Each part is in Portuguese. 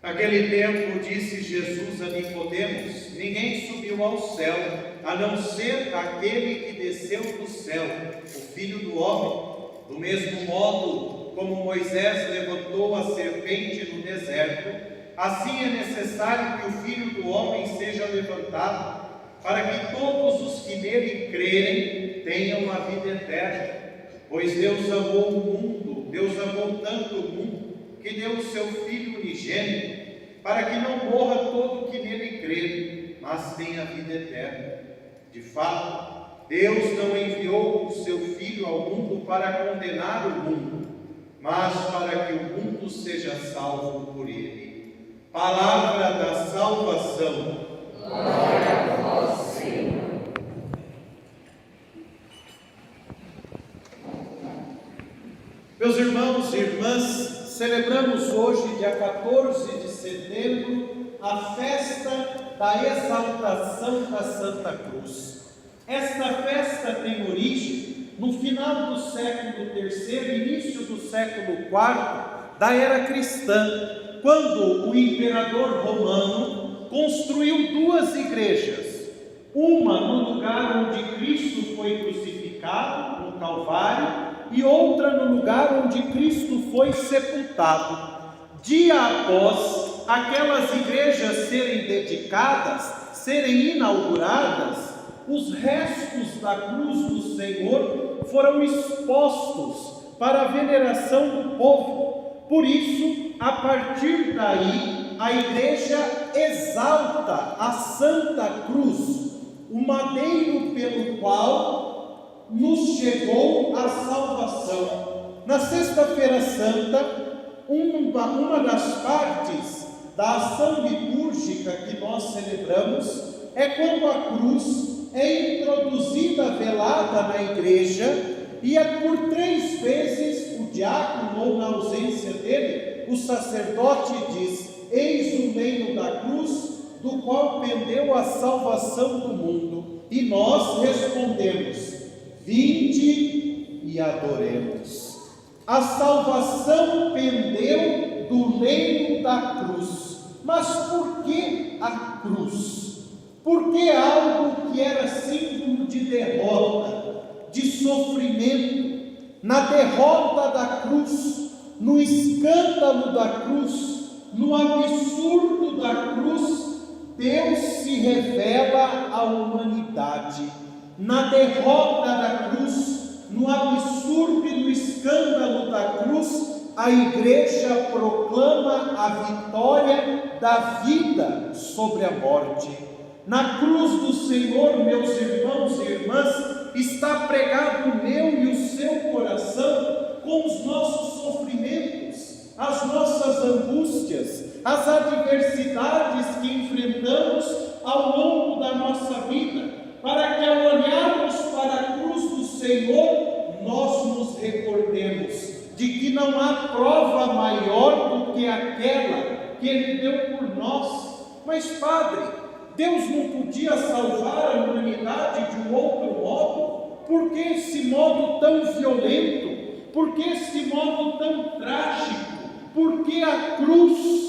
Naquele tempo disse Jesus a Nicodemos: ninguém subiu ao céu, a não ser aquele que desceu do céu, o Filho do Homem. Do mesmo modo como Moisés levantou a serpente no deserto, assim é necessário que o Filho do Homem seja levantado, para que todos os que nele crerem tenham a vida eterna. Pois Deus amou o mundo, Deus amou tanto o mundo, que deu o seu Filho unigênito, para que não morra todo o que nele crê, mas tenha vida eterna. De fato, Deus não enviou o seu Filho ao mundo para condenar o mundo, mas para que o mundo seja salvo por ele. Palavra da salvação. Glória a vós, Senhor. Meus irmãos e irmãs, celebramos hoje, dia 14 de setembro, a festa da exaltação da Santa Cruz. Esta festa tem origem no final do século III, início do século IV da era cristã, quando o imperador romano construiu duas igrejas, uma no lugar onde Cristo foi crucificado, no Calvário, e outra no lugar onde Cristo foi sepultado. Dia após aquelas igrejas serem dedicadas, serem inauguradas, os restos da cruz do Senhor foram expostos para a veneração do povo. Por isso, a partir daí, a igreja exalta a Santa Cruz, o madeiro pelo qual nos chegou a salvação. Na Sexta-feira Santa, uma das partes da ação litúrgica que nós celebramos é quando a cruz é introduzida velada na igreja, e é por 3 vezes o diácono, ou na ausência dele, o sacerdote diz: eis o meio da cruz, do qual pendeu a salvação do mundo. E nós respondemos: vinde e adoremos. A salvação pendeu do leito da cruz. Mas por que a cruz? Porque algo que era símbolo de derrota, de sofrimento, na derrota da cruz, no escândalo da cruz, no absurdo da cruz, Deus se revela à humanidade. Na derrota da cruz, no absurdo e no escândalo da cruz, a igreja proclama a vitória da vida sobre a morte. Na cruz do Senhor, meus irmãos e irmãs, está pregado o meu e o seu coração angústias, as adversidades que enfrentamos ao longo da nossa vida, para que ao olharmos para a cruz do Senhor, nós nos recordemos de que não há prova maior do que aquela que Ele deu por nós. Mas, Padre, Deus não podia salvar a humanidade de um outro modo? Por que esse modo tão violento? Por que esse modo tão trágico? Por que a cruz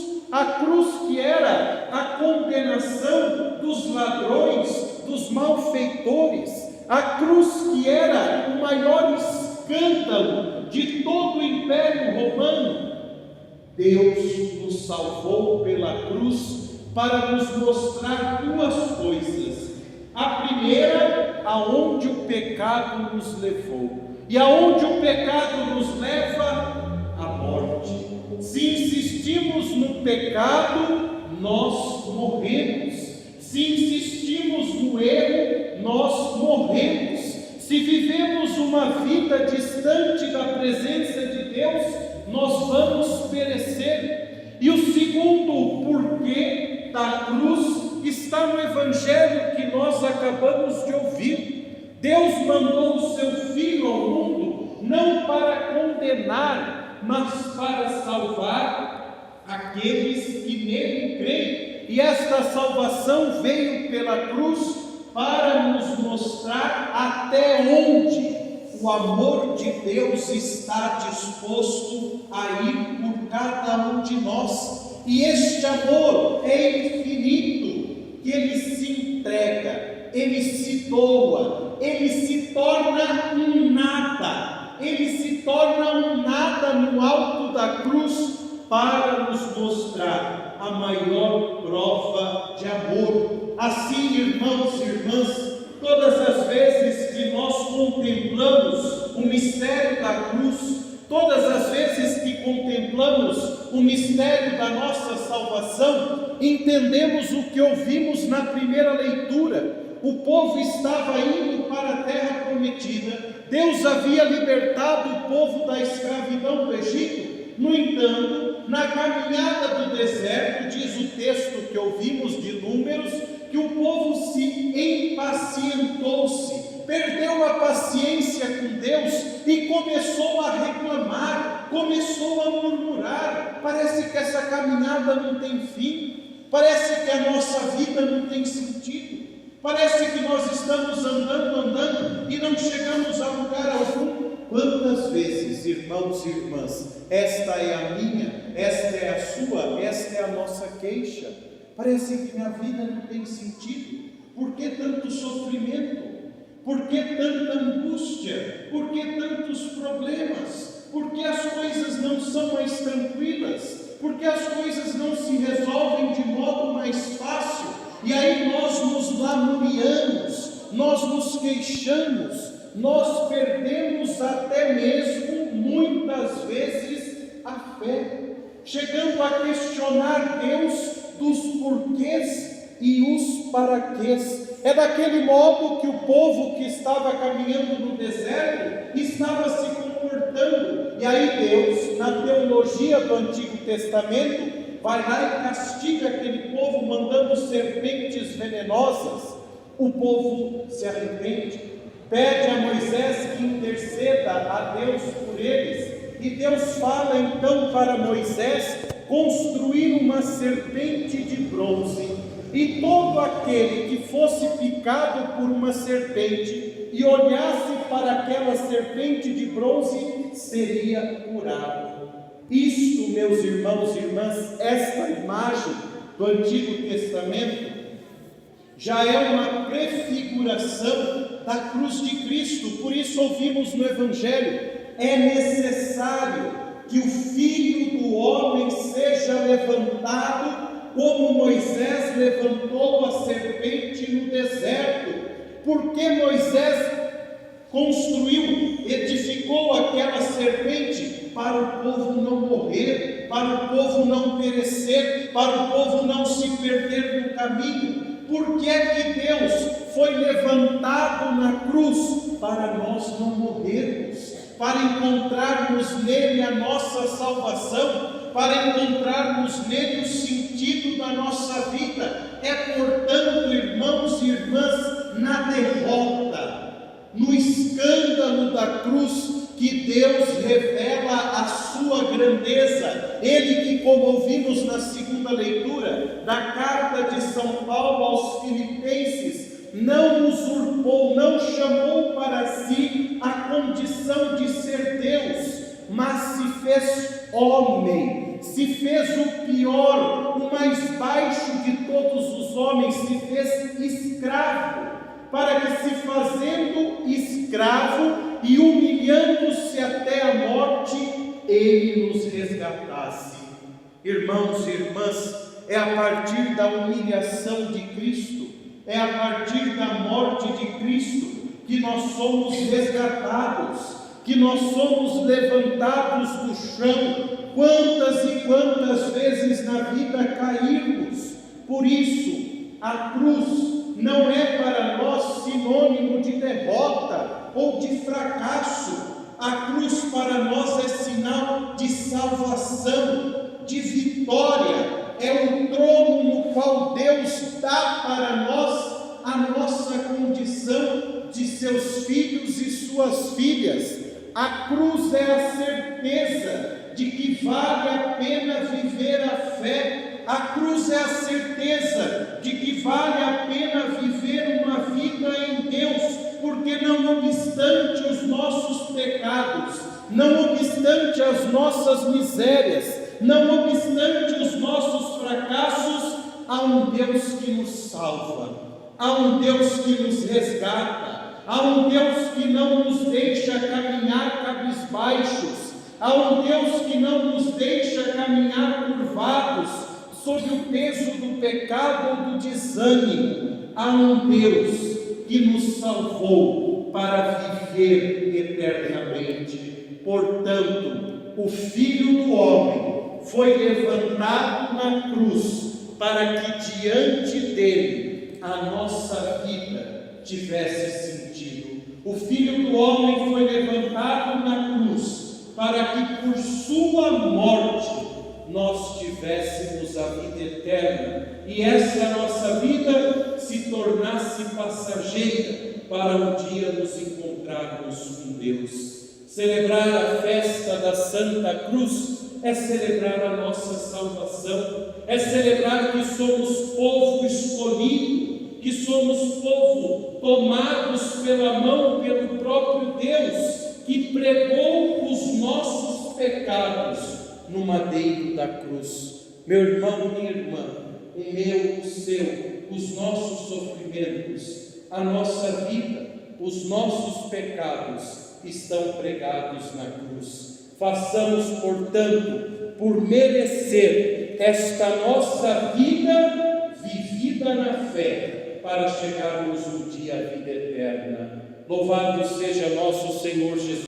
que era a condenação dos ladrões, dos malfeitores, a cruz que era o maior escândalo de todo o Império Romano? Deus nos salvou pela cruz para nos mostrar duas coisas. A primeira, aonde o pecado nos levou. E aonde o pecado nos leva? A morte. Se insistimos no pecado, nós morremos. Se insistimos no erro, nós morremos. Se vivemos uma vida distante da presença de Deus, nós vamos perecer. E o segundo porquê da cruz está no Evangelho que nós acabamos de ouvir. Deus mandou o seu Filho ao mundo, não para condenar, mas para salvar aqueles que nele creem. E esta salvação veio pela cruz para nos mostrar até onde o amor de Deus está disposto a ir por cada um de nós. E este amor é infinito, que Ele se entrega, Ele se doa, Ele se torna um nada, Ele se torna um nada no alto da cruz para nos mostrar a maior prova de amor. Assim, irmãos e irmãs, todas as vezes que nós contemplamos o mistério da cruz, todas as vezes que contemplamos o mistério da nossa salvação, entendemos o que ouvimos na primeira leitura. O povo estava indo para a terra prometida, Deus havia libertado o povo da escravidão do Egito. No entanto, na caminhada do deserto, diz o texto que ouvimos de Números, que o povo se impacientou-se, perdeu a paciência com Deus e começou a reclamar, começou a murmurar. Parece que essa caminhada não tem fim, parece que a nossa vida não tem sentido, parece que nós estamos andando e não chegamos a lugar algum. Quantas vezes, irmãos e irmãs, esta é a minha, esta é a sua, esta é a nossa queixa. Parece que minha vida não tem sentido. Por que tanto sofrimento? Por que tanta angústia? Por que tantos problemas? Por que as coisas não são mais tranquilas? Por que as coisas não se resolvem de modo mais fácil? E aí nós nos lamuriamos, nós nos queixamos, nós perdemos até mesmo, muitas vezes, a fé, chegando a questionar Deus dos porquês e os paraquês. É daquele modo que o povo que estava caminhando no deserto estava se comportando. E aí Deus, na teologia do Antigo Testamento, vai lá e castiga aquele povo, mandando serpentes venenosas. O povo se arrepende, pede a Moisés que interceda a Deus por eles. E Deus fala então para Moisés construir uma serpente de bronze, e todo aquele que fosse picado por uma serpente e olhasse para aquela serpente de bronze seria curado. Isto, meus irmãos e irmãs, esta imagem do Antigo Testamento já é uma prefiguração da cruz de Cristo. Por isso ouvimos no Evangelho: é necessário que o Filho do Homem seja levantado, como Moisés levantou a serpente no deserto. Porque Moisés construiu, edificou aquela serpente para o povo não morrer, para o povo não perecer, para o povo não se perder no caminho. Por que é que Deus foi levantado na cruz? Para nós não morrermos, para encontrarmos nele a nossa salvação, para encontrarmos nele o sentido da nossa vida. É, portanto, irmãos e irmãs, na derrota, no escândalo da cruz, que Deus revela a sua grandeza. Ele que, como ouvimos na segunda leitura da carta de São Paulo aos Filipenses, não usurpou, não chamou para si a condição de ser Deus, mas se fez homem, se fez o pior, o mais baixo de todos os homens, se fez escravo, para que, se fazendo escravo e humilhando-se até a morte, ele nos resgatasse. Irmãos e irmãs, é a partir da humilhação de Cristo, é a partir da morte de Cristo que nós somos resgatados, que nós somos levantados do chão. Quantas e quantas vezes na vida caímos. Por isso, a cruz não é para nós sinônimo de derrota ou de fracasso. A cruz para nós é sinal de salvação, de vitória. É o trono no qual Deus dá para nós a nossa condição de seus filhos e suas filhas. A cruz é a certeza de que vale a pena viver a fé. A cruz é a certeza de que vale a pena viver uma vida em Deus, porque não obstante os nossos pecados, não obstante as nossas misérias, não obstante os nossos fracassos, há um Deus que nos salva, há um Deus que nos resgata, há um Deus que não nos deixa caminhar cabisbaixos, há um Deus que não nos deixa caminhar curvados, sob o peso do pecado ou do desânimo. Há um Deus que nos salvou para viver eternamente. Portanto, o Filho do Homem foi levantado na cruz para que diante dele a nossa vida tivesse sentido. O Filho do Homem foi levantado na cruz para que por sua morte nós tivéssemos a vida eterna, e essa nossa vida se tornasse passageira para um dia nos encontrarmos com Deus. Celebrar a festa da Santa Cruz é celebrar a nossa salvação, é celebrar que somos povo escolhido, que somos povo tomados pela mão pelo próprio Deus, que pregou os nossos pecados no madeiro da cruz. Meu irmão, minha irmã, o meu, o seu, os nossos sofrimentos, a nossa vida, os nossos pecados estão pregados na cruz. Façamos, portanto, por merecer esta nossa vida vivida na fé, para chegarmos um dia à vida eterna. Louvado seja nosso Senhor Jesus.